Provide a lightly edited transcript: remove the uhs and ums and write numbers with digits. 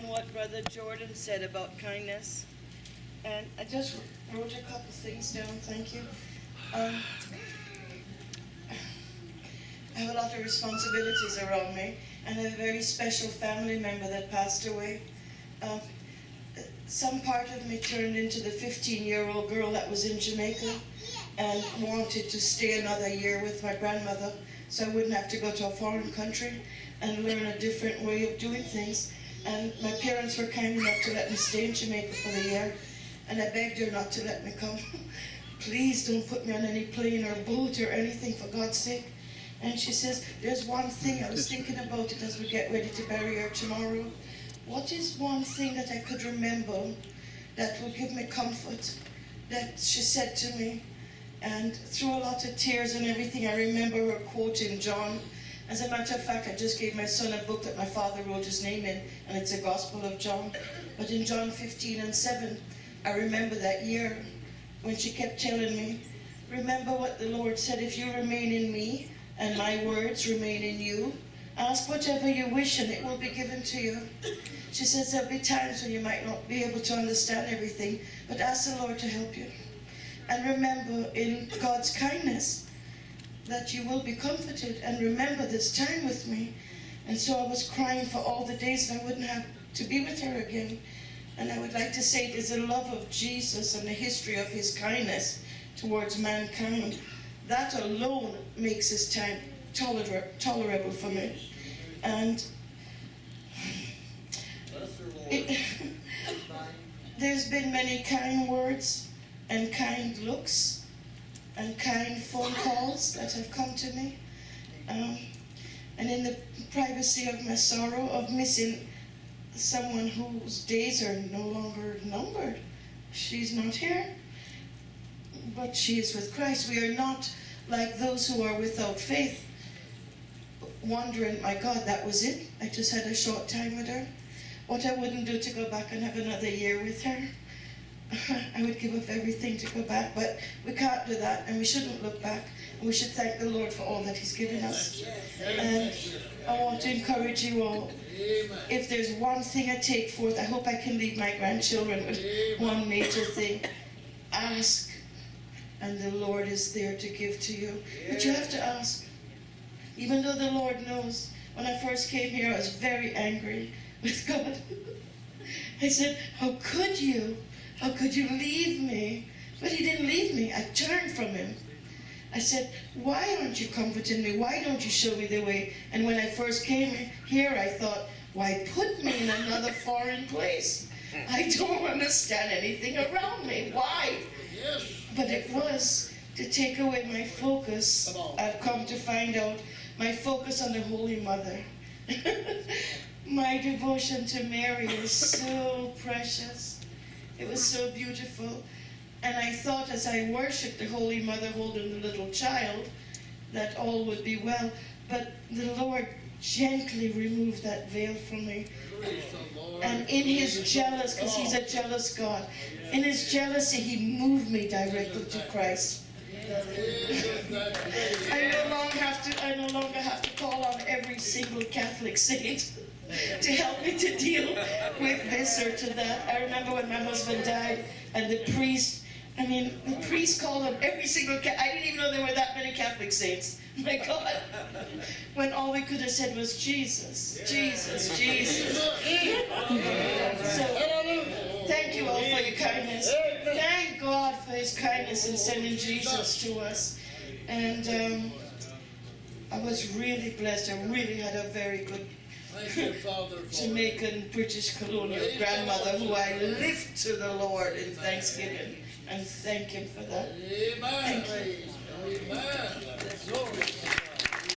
what Brother Jordan said about kindness. And I just wrote a couple things down, thank you. I have a lot of responsibilities around me, and a very special family member that passed away. Some part of me turned into the 15-year-old girl that was in Jamaica and wanted to stay another year with my grandmother so I wouldn't have to go to a foreign country and learn a different way of doing things. And my parents were kind enough to let me stay in Jamaica for the year, and I begged her not to let me come. Please don't put me on any plane or boat or anything, for God's sake. And she says, there's one thing, I was thinking about it as we get ready to bury her tomorrow. What is one thing that I could remember that will give me comfort? That she said to me, and through a lot of tears and everything, I remember her quoting John. As a matter of fact, I just gave my son a book that my father wrote his name in, and it's a Gospel of John. But in John 15:7, I remember that year when she kept telling me, remember what the Lord said, if you remain in me and my words remain in you, ask whatever you wish and it will be given to you. She says there'll be times when you might not be able to understand everything, but ask the Lord to help you. And remember in God's kindness that you will be comforted, and remember this time with me. And so I was crying for all the days that I wouldn't have to be with her again. And I would like to say it is the love of Jesus and the history of his kindness towards mankind. That alone makes his time tolerable for me. And there's been many kind words and kind looks and kind phone calls that have come to me. And in the privacy of my sorrow of missing someone whose days are no longer numbered. She's not here, but she is with Christ. We are not like those who are without faith, wondering, my God, that was it? I just had a short time with her. What I wouldn't do to go back and have another year with her. I would give up everything to go back, but we can't do that, and we shouldn't look back, and we should thank the Lord for all that he's given us. And I want to encourage you all, if there's one thing I take forth, I hope I can leave my grandchildren with one major thing. Ask, and the Lord is there to give to you. But you have to ask. Even though the Lord knows, when I first came here, I was very angry with God. I said, how could you? How could you leave me? But he didn't leave me. I turned from him. I said, why aren't you comforting me? Why don't you show me the way? And when I first came here, I thought, why put me in another foreign place? I don't understand anything around me. Why? But it was to take away my focus. I've come to find out my focus on the Holy Mother. My devotion to Mary is so precious. It was so beautiful. And I thought as I worshipped the Holy Mother holding the little child, that all would be well. But the Lord gently removed that veil from me. And in his jealous, because he's a jealous God, in his jealousy, he moved me directly to Christ. I no longer have to call on every single Catholic saint to help me to deal with this or to that. I remember when my husband died, and the priest called on every single I didn't even know there were that many Catholic saints. My God. When all we could have said was Jesus, Jesus, Jesus. So, thank you all for your kindness. Thank God for his kindness in sending Jesus to us. And I was really blessed. I really had a very good Jamaican British colonial grandmother who I lift to the Lord in thanksgiving, and thank him for that. Thank you.